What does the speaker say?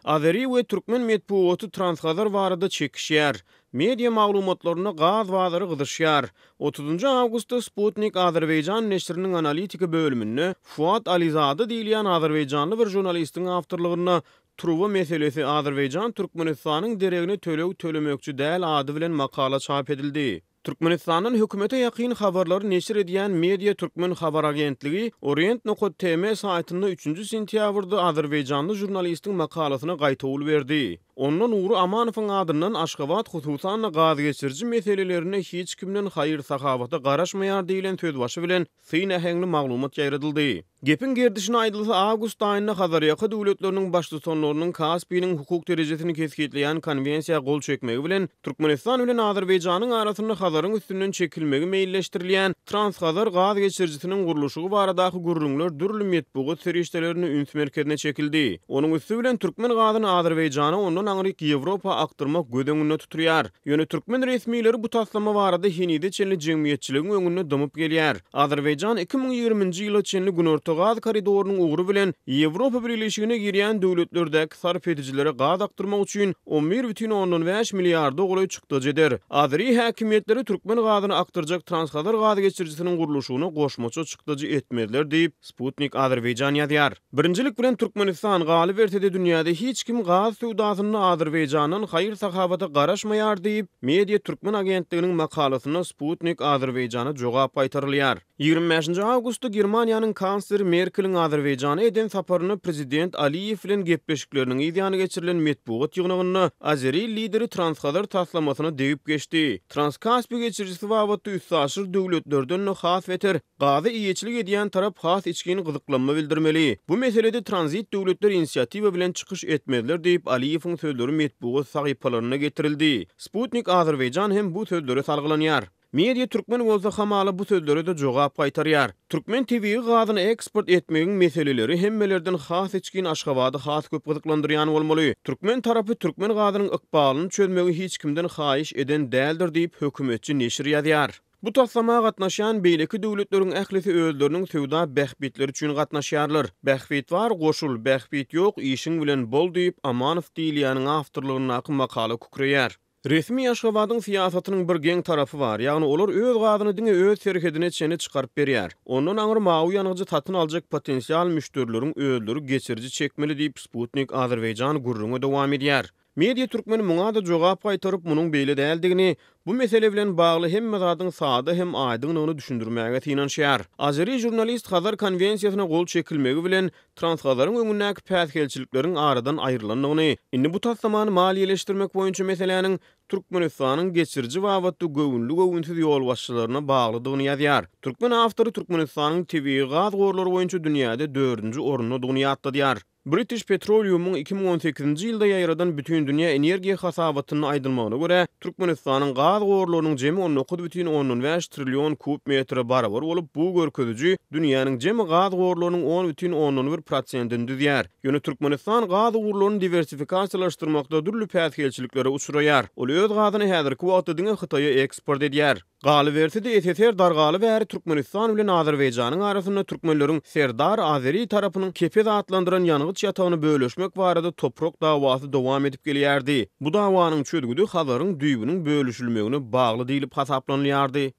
Azeri we türkmen medpuaty Transkazar barada çekişýär. Media maglumatlaryna gaz bazary gyzyşýar. 30 awgustda Sputnik Azerbaýjan neşriniň analitika bölüminde Fuat Alizada diýilýän azerbaýjanly bir jurnalistiň awtorlygyna Truva meselesi Azerbaýjan Türkmenistanyň deregine tölemekçi däl ady bilen makala çap edildi. Türkmenistanyň hökümete ýakyn habarlary neşir edýän Media Türkmen habar agentligi Orient.tm saýtynda 3 sentýabrda Azerbaýjanly jurnalistiň makalasyna gaýtawl berdi. Ondan Uğur Amanowyň adyndan Aşgabat hususan gaz geçirji meselelerine hiç kimden hayır sakawata garaşmaýar diýilen söz başy bilen syna hengli maglumat ýaradyldy. Gepin gerdişine aýdylsa awgust aýynda Hazarýaky döwletleriniň başly sonlarynyň Kaspiynyň hukuk derejesini kesgitleýän konwensiýa gol çekmegi bilen Türkmenistan bilen Azerbaýjanyň arasynda Hazaryň üstünden çekilmegi meýilleşdirilýän Transhazar gaz geçirjisiniň gurulşy baradaky gurrunlar dürli medpuat serişdelerini üns merkezine çekildi. Onuň üstü bilen türkmen gazyny Azerbaýjana ondan aňryk Ýewropa akdyrmak gödeňinde tuturýar. Ýöne türkmen resmiýetleri bu taslama barada henide çenli jemgyýetçiligiň öňünde dymyp gelýär. Azerbaýjan 2020-nji ýyla çenli günorta gaz koridorunyň ugry bilen Ýewropa Birleşigine girýän döwletlerdäki sarf edijilere gaz akdyrmak üçin 11,5 milliard dolar çykdyjy eder. Azeri häkimetleri türkmen gazyny akdyrjak Transhazar gaz geçirjisiniň gurulşyna goşmaça çykdyjy etmediler diýip Sputnik Azerbaýjan ýazýar. Birinjilik bilen Türkmenistan galyp berse-de dünýäde hiç kim gaz suwdasyny Azerbaýjanyň haýyr sakawata garaşmaýar diýip Media Türkmen agentliginiň makalasyna Sputnik Azerbaýjana jogap gaýtarylýar. 25 awgustda Germaniýanyň kansleri Merkeliň Azerbaýjana eden saparyny prezident Aliýew bilen gepleşikleriniň ýygyny geçirilen medpuat ýygnygyny Azeri lideri Transhazar taslamasyna degip geçdi. Transkaspy geçirjisi babatda üstsaşyr döwletlerden has weter gazy iýeçilik edýän tarap has içgini gyzyklanma bildirmeli. Bu meselede tranzit döwletler inisiýatiwa bilen çykyş etmediler diýip Aliýewiň sözleri medpuat sahypalaryna getirildi. Sputnik Azerbaýjan hem bu sözleri salgylanýar. Media Türkmen bolsa hamaly bu sözlere de jogap gaýtarýar. Türkmen TV gazyny eksport etmegiň meseleleri hemmelerden has içkin Aşgabady has köp gyzyklandyrýan bolmaly. Türkmen tarapy Türkmen gazynyň ykbalyny çözmegi hiç kimden haýyş eden däldir diýip hökümetçi neşir ýazýar. Bu taslama gatnaşan beýleki döwletleriň ählisi özleriniň sowda bähbitleri üçin gatnaşýarlar. Bähbit bar, goşul, bähbit ýok, işiň bilen bol diýip Amanow diýilýäniň awtorlygyna makala kukrýär. Resmi Aşgabadyň siýasatynyň bir geň tarapy bar. Ýagny olar öz gazyny diňe öz serkedine çeni çykaryp berýär. Ondan aňyr mawy ýanyjy tatyn aljak potensial müşterileriň özleri geçirji çekmeli diýip Sputnik Azerbaýjan gurrungy dowam edýär. Media Türkmen muňa da jogap gaýtaryp munyň beýle däldigini, bu mesele bilen bagly hemme zadyň sada hem aýdyglygyny düşündirmäge tinanşýar. Azeri jurnalist Hazar konwensiýasyna gol çekilmegi bilen Transhazar'ın öňündäki päsgelçilikleriň aradan aýrylanyny, indi bu taslamany maliýeleşdirmek boýunça meseleniň Türkmenistanyň geçirji wagtda göwnlük ýol başçylaryna baglydygyny ýazýar. Türkmen awtory Türkmenistanyň TV gaz gorlary boýunça dünýäde 4-nji orunda duruny atladyar. British Petroleum'un 2018-nji ýylda ýaýradan bütün dünýä energiýa hasabatyny aýdylmagyna görä, Türkmenistanyň gaz gorlarynyň jemi 19,5 trillion kub metre barabar bolup, bu görkeziji dünýäniň jemi gaz gorlarynyň 10,1%-ni düzýär. Ýöne Türkmenistan gaz gorlaryny diversifikasiýalaşdyrmakda dürli päsgelçiliklere uçuraýar. Ol öz gazyny häzirki wagtda diňe Hytaýa eksport edýär. Galy berse-de SSR dargaly bäri Türkmenistan bilen Azerbaýjanyň arasynda türkmenleriň Serdar Azeri tarapynyň kepez atlandyran ýanygyç ýatagyny bölüşmek barada toprak dawasy dowam edip gelýärdi. Bu dawanyň çözgüdi Hazaryň düýbüniň bölüşilmegine bagly diýilip hasaplanýardy.